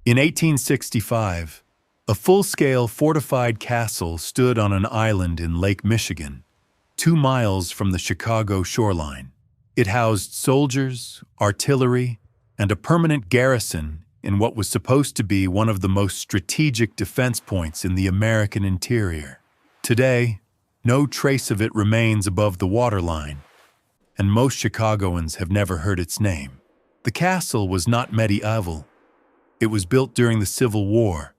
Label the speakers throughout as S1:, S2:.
S1: In 1865, a full-scale fortified castle stood on an island in Lake Michigan, 2 miles from the Chicago shoreline. It housed soldiers, artillery, and a permanent garrison in what was supposed to be one of the most strategic defense points in the American interior. Today, no trace of it remains above the waterline, and most Chicagoans have never heard its name. The castle was not medieval. It was built during the Civil War,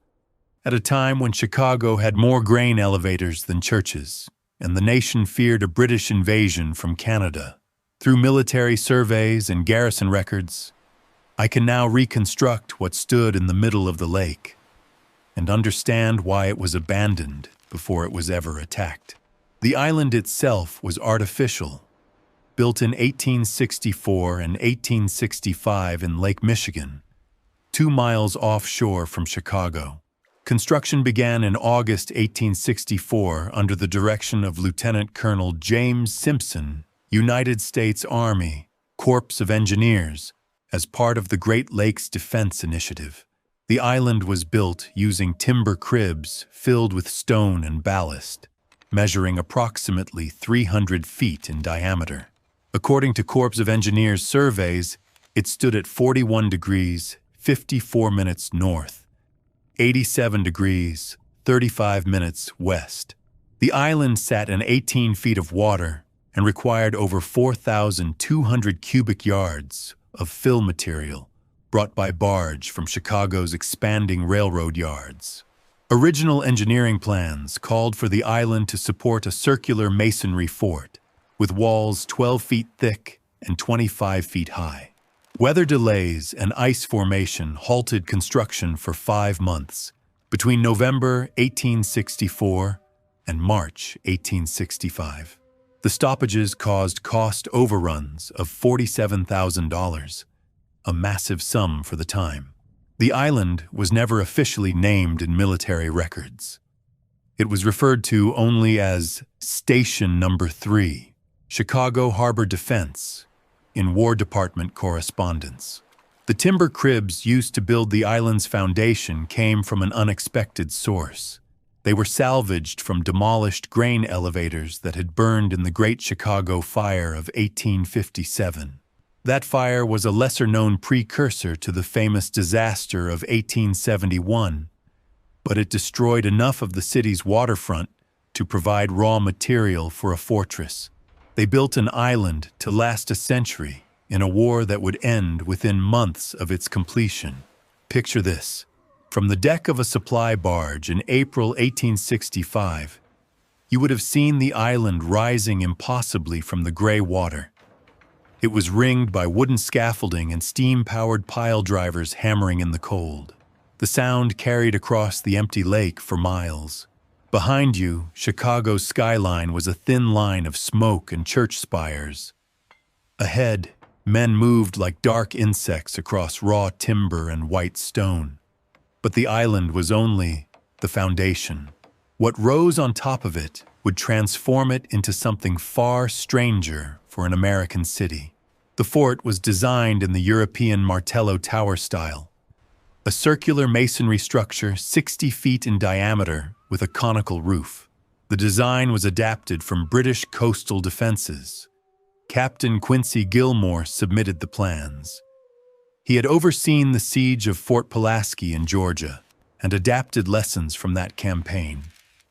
S1: at a time when Chicago had more grain elevators than churches, and the nation feared a British invasion from Canada. Through military surveys and garrison records, I can now reconstruct what stood in the middle of the lake and understand why it was abandoned before it was ever attacked. The island itself was artificial, built in 1864 and 1865 in Lake Michigan, 2 miles offshore from Chicago. Construction began in August 1864 under the direction of Lieutenant Colonel James Simpson, United States Army, Corps of Engineers, as part of the Great Lakes Defense Initiative. The island was built using timber cribs filled with stone and ballast, measuring approximately 300 feet in diameter. According to Corps of Engineers surveys, it stood at 41 degrees, 54 minutes north, 87 degrees, 35 minutes west. The island sat in 18 feet of water and required over 4,200 cubic yards of fill material brought by barge from Chicago's expanding railroad yards. Original engineering plans called for the island to support a circular masonry fort with walls 12 feet thick and 25 feet high. Weather delays and ice formation halted construction for 5 months between November 1864 and March 1865. The stoppages caused cost overruns of $47,000, a massive sum for the time. The island was never officially named in military records. It was referred to only as Station Number 3, Chicago Harbor Defense, in War Department correspondence. The timber cribs used to build the island's foundation came from an unexpected source. They were salvaged from demolished grain elevators that had burned in the Great Chicago Fire of 1857. That fire was a lesser-known precursor to the famous disaster of 1871, but it destroyed enough of the city's waterfront to provide raw material for a fortress. They built an island to last a century in a war that would end within months of its completion. Picture this. From the deck of a supply barge in April 1865, you would have seen the island rising impossibly from the gray water. It was ringed by wooden scaffolding and steam-powered pile drivers hammering in the cold. The sound carried across the empty lake for miles. Behind you, Chicago's skyline was a thin line of smoke and church spires. Ahead, men moved like dark insects across raw timber and white stone. But the island was only the foundation. What rose on top of it would transform it into something far stranger for an American city. The fort was designed in the European Martello Tower style, a circular masonry structure 60 feet in diameter with a conical roof. The design was adapted from British coastal defenses. Captain Quincy Gilmore submitted the plans. He had overseen the siege of Fort Pulaski in Georgia and adapted lessons from that campaign.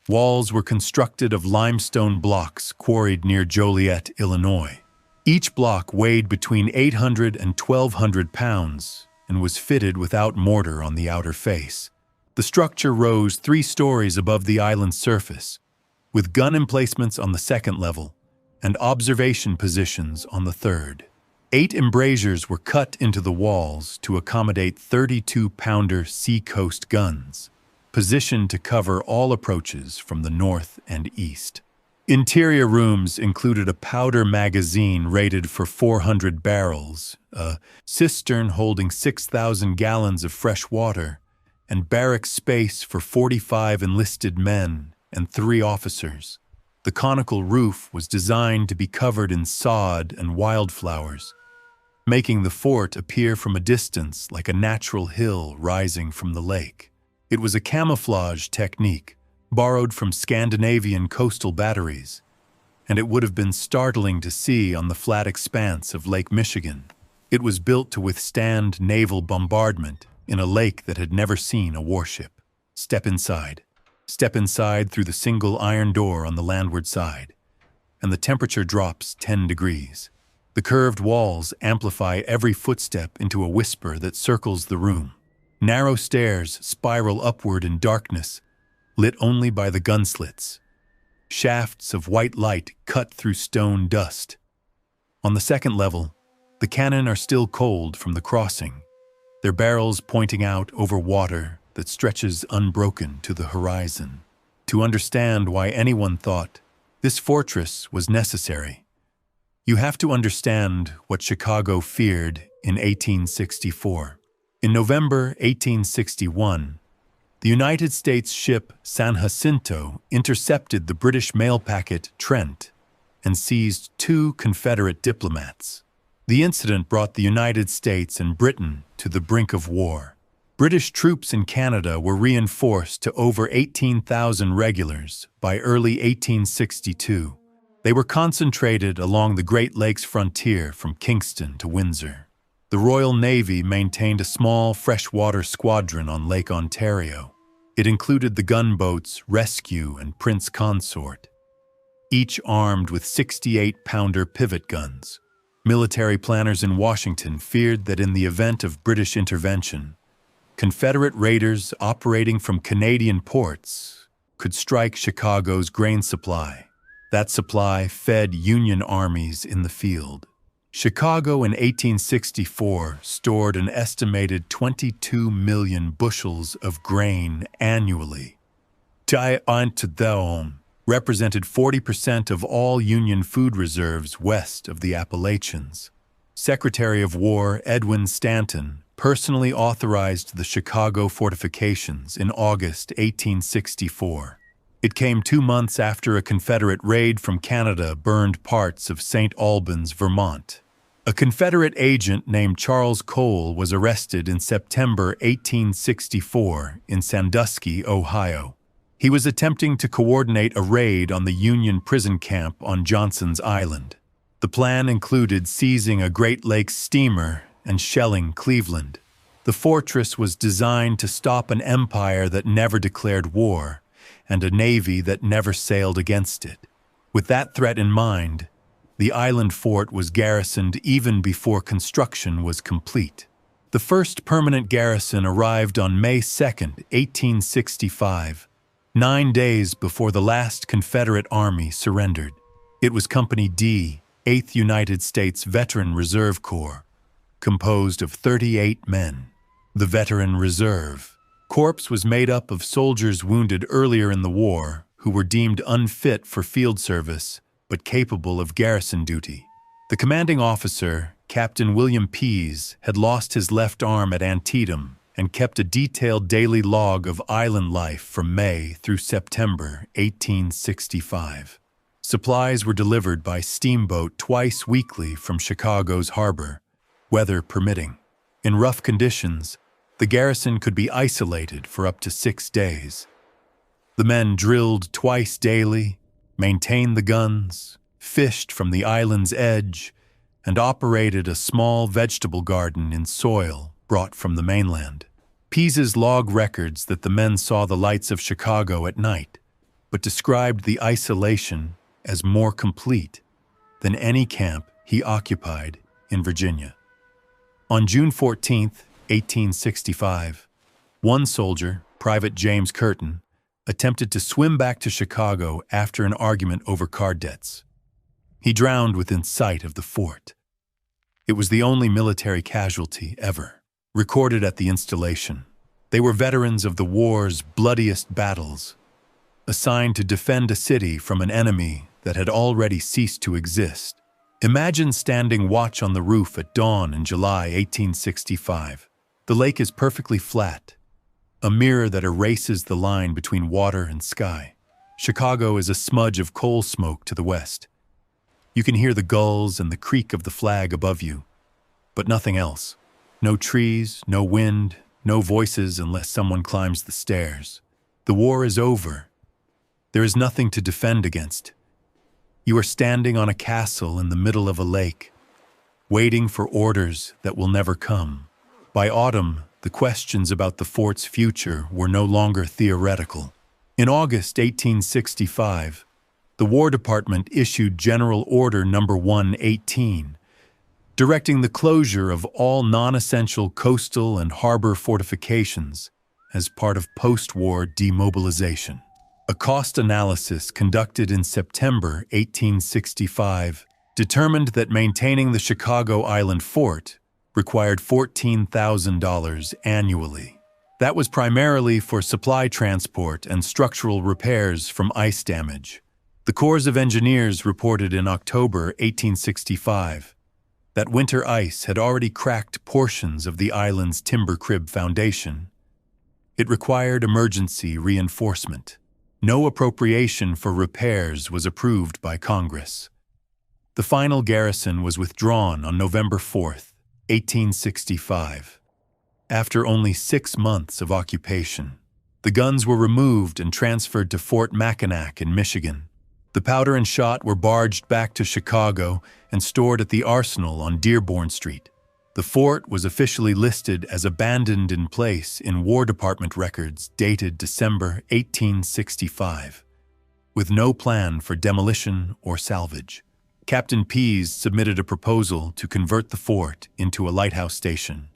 S1: Walls were constructed of limestone blocks quarried near Joliet, Illinois. Each block weighed between 800 and 1,200 pounds and was fitted without mortar on the outer face. The structure rose 3 stories above the island's surface, with gun emplacements on the 2nd level and observation positions on the 3rd. 8 embrasures were cut into the walls to accommodate 32-pounder Seacoast guns, positioned to cover all approaches from the north and east. Interior rooms included a powder magazine rated for 400 barrels, a cistern holding 6,000 gallons of fresh water, and barrack space for 45 enlisted men and 3 officers. The conical roof was designed to be covered in sod and wildflowers, making the fort appear from a distance like a natural hill rising from the lake. It was a camouflage technique borrowed from Scandinavian coastal batteries, and it would have been startling to see on the flat expanse of Lake Michigan. It was built to withstand naval bombardment in a lake that had never seen a warship. Step inside. Step inside through the single iron door on the landward side, and the temperature drops 10 degrees. The curved walls amplify every footstep into a whisper that circles the room. Narrow stairs spiral upward in darkness, lit only by the gun slits. Shafts of white light cut through stone dust. On the second level, the cannon are still cold from the crossing, their barrels pointing out over water that stretches unbroken to the horizon. To understand why anyone thought this fortress was necessary, you have to understand what Chicago feared in 1864. In November 1861, the United States ship San Jacinto intercepted the British mail packet Trent and seized 2 Confederate diplomats. The incident brought the United States and Britain to the brink of war. British troops in Canada were reinforced to over 18,000 regulars by early 1862. They were concentrated along the Great Lakes frontier from Kingston to Windsor. The Royal Navy maintained a small freshwater squadron on Lake Ontario. It included the gunboats Rescue and Prince Consort, each armed with 68-pounder pivot guns. Military planners in Washington feared that in the event of British intervention, Confederate raiders operating from Canadian ports could strike Chicago's grain supply. That supply fed Union armies in the field. Chicago in 1864 stored an estimated 22 million bushels of grain annually. Tiantideon represented 40% of all Union food reserves west of the Appalachians. Secretary of War Edwin Stanton personally authorized the Chicago fortifications in August 1864. It came 2 months after a Confederate raid from Canada burned parts of St. Albans, Vermont. A Confederate agent named Charles Cole was arrested in September 1864 in Sandusky, Ohio. He was attempting to coordinate a raid on the Union prison camp on Johnson's Island. The plan included seizing a Great Lakes steamer and shelling Cleveland. The fortress was designed to stop an empire that never declared war and a navy that never sailed against it. With that threat in mind, the island fort was garrisoned even before construction was complete. The first permanent garrison arrived on May 2, 1865, 9 days before the last Confederate Army surrendered. It was Company D, 8th United States Veteran Reserve Corps, composed of 38 men. The Veteran Reserve Corps was made up of soldiers wounded earlier in the war who were deemed unfit for field service but capable of garrison duty. The commanding officer, Captain William Pease, had lost his left arm at Antietam and kept a detailed daily log of island life from May through September 1865. Supplies were delivered by steamboat twice weekly from Chicago's harbor, weather permitting. In rough conditions, the garrison could be isolated for up to 6 days. The men drilled twice daily, maintained the guns, fished from the island's edge, and operated a small vegetable garden in soil brought from the mainland. Pease's log records that the men saw the lights of Chicago at night, but described the isolation as more complete than any camp he occupied in Virginia. On June 14, 1865, one soldier, Private James Curtin, attempted to swim back to Chicago after an argument over card debts. He drowned within sight of the fort. It was the only military casualty ever recorded at the installation. They were veterans of the war's bloodiest battles, assigned to defend a city from an enemy that had already ceased to exist. Imagine standing watch on the roof at dawn in July 1865. The lake is perfectly flat, a mirror that erases the line between water and sky. Chicago is a smudge of coal smoke to the west. You can hear the gulls and the creak of the flag above you. but nothing else. No trees, no wind, no voices unless someone climbs the stairs. The war is over. There is nothing to defend against. You are standing on a castle in the middle of a lake, waiting for orders that will never come. By autumn, the questions about the fort's future were no longer theoretical. In August 1865, the War Department issued General Order No. 118, directing the closure of all non-essential coastal and harbor fortifications as part of post-war demobilization. A cost analysis conducted in September 1865 determined that maintaining the Chicago Island fort required $14,000 annually. That was primarily for supply transport and structural repairs from ice damage. The Corps of Engineers reported in October 1865 that winter ice had already cracked portions of the island's timber crib foundation. It required emergency reinforcement. No appropriation for repairs was approved by Congress. The final garrison was withdrawn on November 4, 1865. After only 6 months of occupation, the guns were removed and transferred to Fort Mackinac in Michigan. The powder and shot were barged back to Chicago and stored at the arsenal on Dearborn Street. The fort was officially listed as abandoned in place in War Department records dated December 1865, with no plan for demolition or salvage. Captain Pease submitted a proposal to convert the fort into a lighthouse station,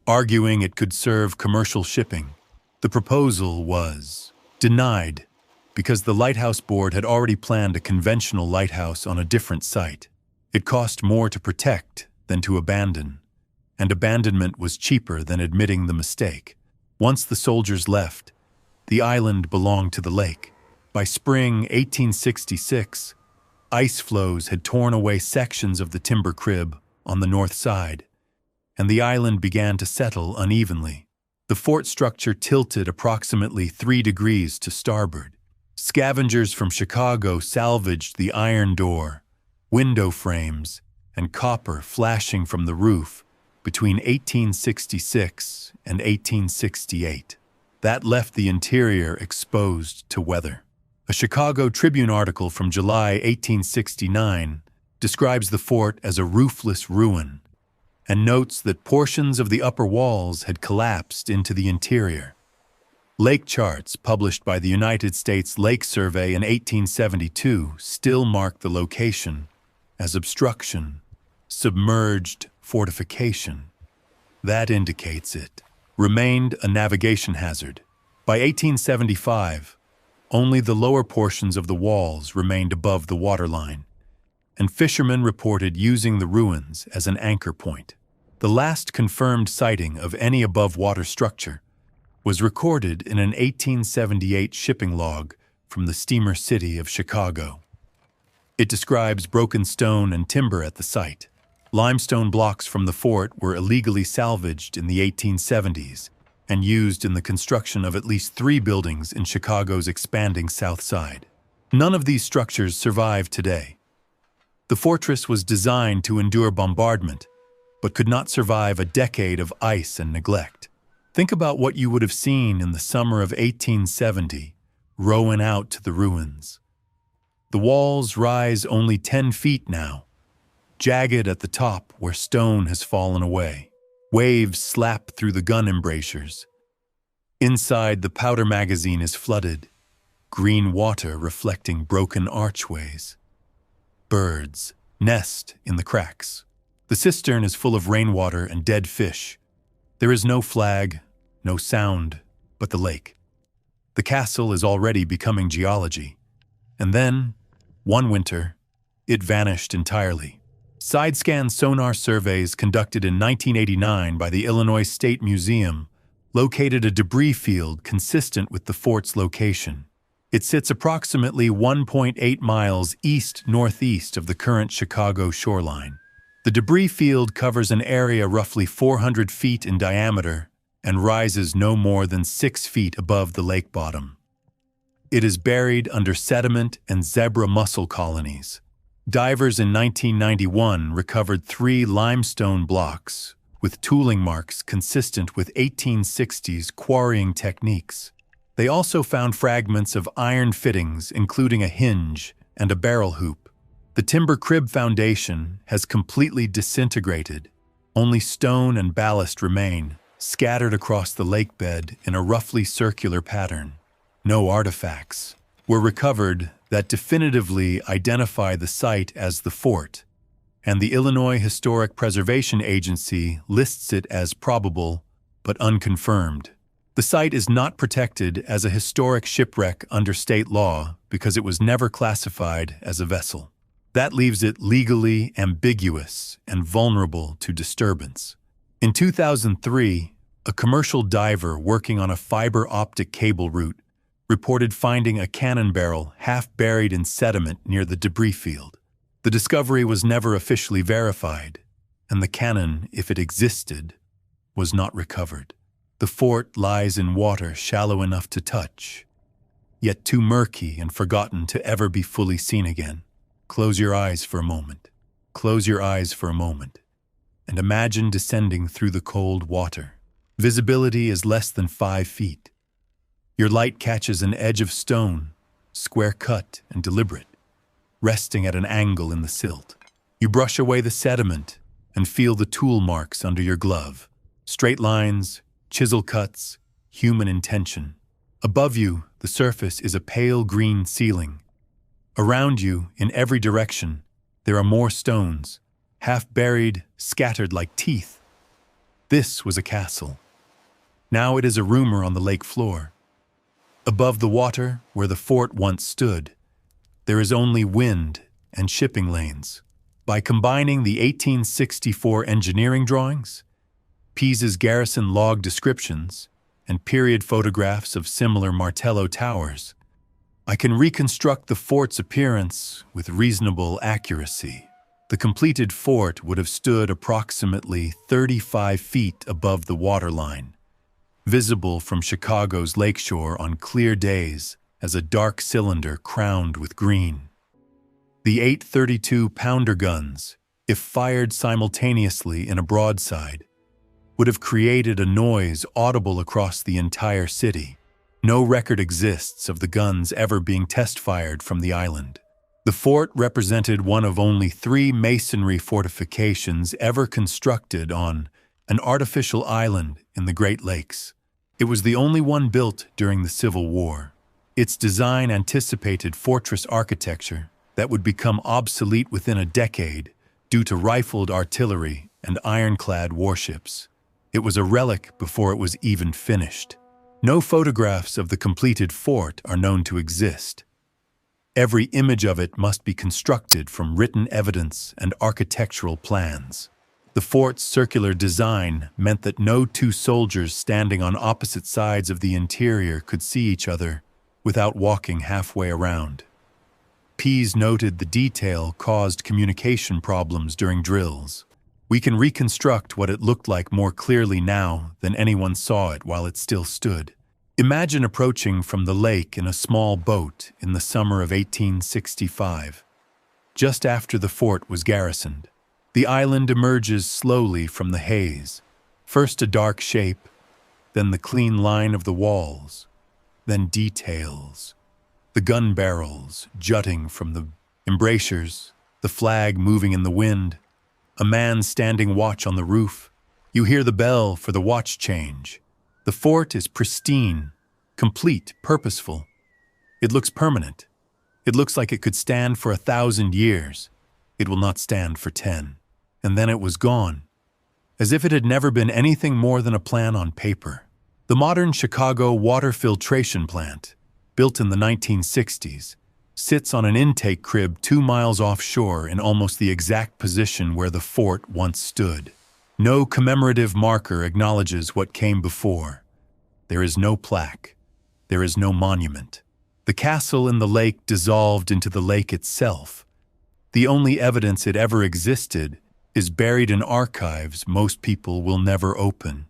S1: arguing it could serve commercial shipping. The proposal was denied because the Lighthouse Board had already planned a conventional lighthouse on a different site. It cost more to protect than to abandon, and abandonment was cheaper than admitting the mistake. Once the soldiers left, the island belonged to the lake. By spring 1866, ice floes had torn away sections of the timber crib on the north side, and the island began to settle unevenly. The fort structure tilted approximately 3 degrees to starboard. Scavengers from Chicago salvaged the iron door, window frames, and copper flashing from the roof between 1866 and 1868. That left the interior exposed to weather. A Chicago Tribune article from July 1869 describes the fort as a roofless ruin and notes that portions of the upper walls had collapsed into the interior. Lake charts published by the United States Lake Survey in 1872 still mark the location as obstruction, submerged fortification. That indicates it remained a navigation hazard. By 1875, only the lower portions of the walls remained above the waterline, and fishermen reported using the ruins as an anchor point. The last confirmed sighting of any above-water structure was recorded in an 1878 shipping log from the steamer city of Chicago. It describes broken stone and timber at the site. Limestone blocks from the fort were illegally salvaged in the 1870s and used in the construction of at least 3 buildings in Chicago's expanding South Side. None of these structures survive today. The fortress was designed to endure bombardment, but could not survive a decade of ice and neglect. Think about what you would have seen in the summer of 1870, rowing out to the ruins. The walls rise only 10 feet now, jagged at the top where stone has fallen away. Waves slap through the gun embrasures. Inside, the powder magazine is flooded, green water reflecting broken archways. Birds nest in the cracks. The cistern is full of rainwater and dead fish. There is no flag, no sound, but the lake. The castle is already becoming geology. And then, one winter, it vanished entirely. Side-scan sonar surveys conducted in 1989 by the Illinois State Museum located a debris field consistent with the fort's location. It sits approximately 1.8 miles east-northeast of the current Chicago shoreline. The debris field covers an area roughly 400 feet in diameter and rises no more than 6 feet above the lake bottom. It is buried under sediment and zebra mussel colonies. Divers in 1991 recovered 3 limestone blocks with tooling marks consistent with 1860s quarrying techniques. They also found fragments of iron fittings, including a hinge and a barrel hoop. The timber crib foundation has completely disintegrated. Only stone and ballast remain, scattered across the lake bed in a roughly circular pattern. No artifacts were recovered that definitively identify the site as the fort, and the Illinois Historic Preservation Agency lists it as probable but unconfirmed. The site is not protected as a historic shipwreck under state law because it was never classified as a vessel. That leaves it legally ambiguous and vulnerable to disturbance. In 2003, a commercial diver working on a fiber optic cable route reported finding a cannon barrel half buried in sediment near the debris field. The discovery was never officially verified, and the cannon, if it existed, was not recovered. The fort lies in water shallow enough to touch, yet too murky and forgotten to ever be fully seen again. Close your eyes for a moment. Close your eyes for a moment, and imagine descending through the cold water. Visibility is less than 5 feet. Your light catches an edge of stone, square cut and deliberate, resting at an angle in the silt. You brush away the sediment and feel the tool marks under your glove. Straight lines, chisel cuts, human intention. Above you, the surface is a pale green ceiling. Around you, in every direction, there are more stones, half buried, scattered like teeth. This was a castle. Now it is a rumor on the lake floor. Above the water, where the fort once stood, there is only wind and shipping lanes. By combining the 1864 engineering drawings, Pisa's garrison log descriptions, and period photographs of similar Martello towers, I can reconstruct the fort's appearance with reasonable accuracy. The completed fort would have stood approximately 35 feet above the waterline, visible from Chicago's lakeshore on clear days as a dark cylinder crowned with green. The 8 pounder guns, if fired simultaneously in a broadside, would have created a noise audible across the entire city. No record exists of the guns ever being test-fired from the island. The fort represented one of only 3 masonry fortifications ever constructed on an artificial island in the Great Lakes. It was the only one built during the Civil War. Its design anticipated fortress architecture that would become obsolete within a decade due to rifled artillery and ironclad warships. It was a relic before it was even finished. No photographs of the completed fort are known to exist. Every image of it must be constructed from written evidence and architectural plans. The fort's circular design meant that no 2 soldiers standing on opposite sides of the interior could see each other without walking halfway around. Pease noted the detail caused communication problems during drills. We can reconstruct what it looked like more clearly now than anyone saw it while it still stood. Imagine approaching from the lake in a small boat in the summer of 1865, just after the fort was garrisoned. The island emerges slowly from the haze, first a dark shape, then the clean line of the walls, then details, the gun barrels jutting from the embrasures, the flag moving in the wind, a man standing watch on the roof. You hear the bell for the watch change. The fort is pristine, complete, purposeful. It looks permanent. It looks like it could stand for 1,000 years. It will not stand for 10. And then it was gone, as if it had never been anything more than a plan on paper. The modern Chicago water filtration plant, built in the 1960s, sits on an intake crib 2 miles offshore in almost the exact position where the fort once stood. No commemorative marker acknowledges what came before. There is no plaque. There is no monument. The castle in the lake dissolved into the lake itself. The only evidence it ever existed is buried in archives most people will never open.